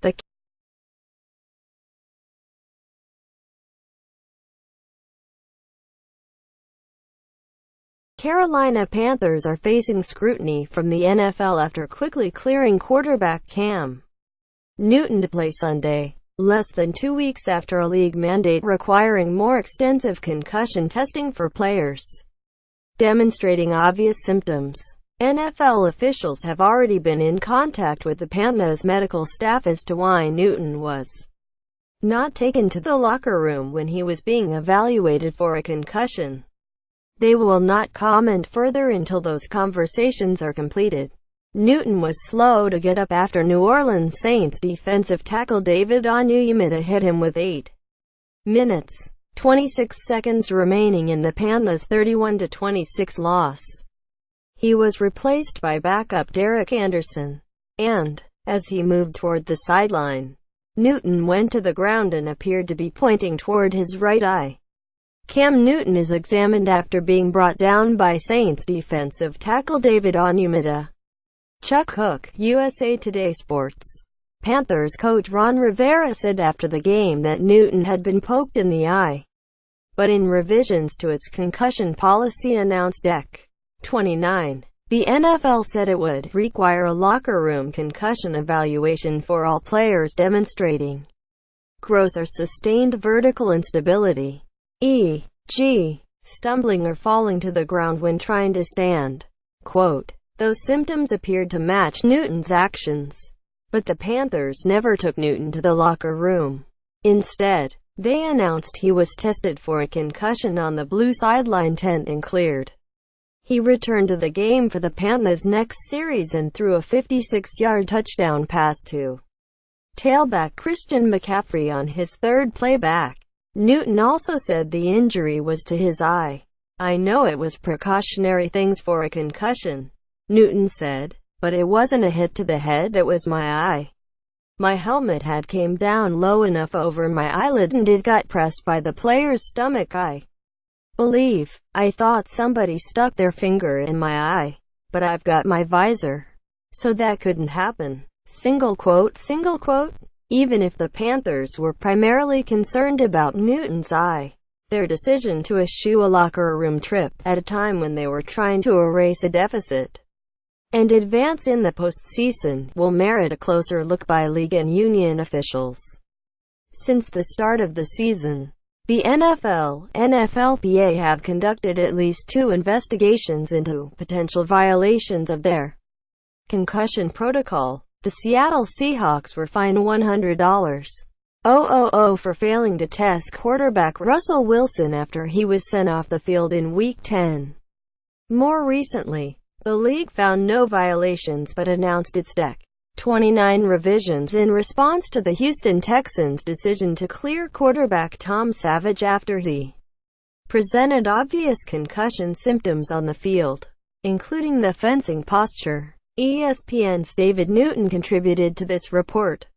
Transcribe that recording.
The Carolina Panthers are facing scrutiny from the NFL after quickly clearing quarterback Cam Newton to play Sunday, less than 2 weeks after a league mandate requiring more extensive concussion testing for players demonstrating obvious symptoms. NFL officials have already been in contact with the Panthers medical staff as to why Newton was not taken to the locker room when he was being evaluated for a concussion. They will not comment further until those conversations are completed. Newton was slow to get up after New Orleans Saints defensive tackle David Onyemata hit him with 8 minutes, 26 seconds remaining in the Panthers' 31-26 loss. He was replaced by backup Derek Anderson, and, as he moved toward the sideline, Newton went to the ground and appeared to be pointing toward his right eye. Cam Newton is examined after being brought down by Saints defensive tackle David Onyemata. Chuck Hook, USA Today Sports. Panthers coach Ron Rivera said after the game that Newton had been poked in the eye, but in revisions to its concussion policy announced Dec. 29, the NFL said it would require a locker room concussion evaluation for all players demonstrating gross or sustained vertical instability, e.g., stumbling or falling to the ground when trying to stand. Quote, those symptoms appeared to match Newton's actions, but the Panthers never took Newton to the locker room. Instead, they announced he was tested for a concussion on the blue sideline tent and cleared. He returned to the game for the Panthers' next series and threw a 56-yard touchdown pass to tailback Christian McCaffrey on his third play back. Newton also said the injury was to his eye. I know it was precautionary things for a concussion, Newton said, but it wasn't a hit to the head, it was my eye. My helmet had came down low enough over my eyelid and it got pressed by the player's stomach. I believe I thought somebody stuck their finger in my eye, but I've got my visor, so that couldn't happen. Single quote. Even if the Panthers were primarily concerned about Newton's eye, their decision to eschew a locker room trip at a time when they were trying to erase a deficit and advance in the postseason will merit a closer look by league and union officials. Since the start of the season, the NFL and NFLPA have conducted at least 2 investigations into potential violations of their concussion protocol. The Seattle Seahawks were fined $100,000 for failing to test quarterback Russell Wilson after he was sent off the field in Week 10. More recently, the league found no violations but announced its Dec. 29 revisions in response to the Houston Texans' decision to clear quarterback Tom Savage after he presented obvious concussion symptoms on the field, including the fencing posture. ESPN's David Newton contributed to this report.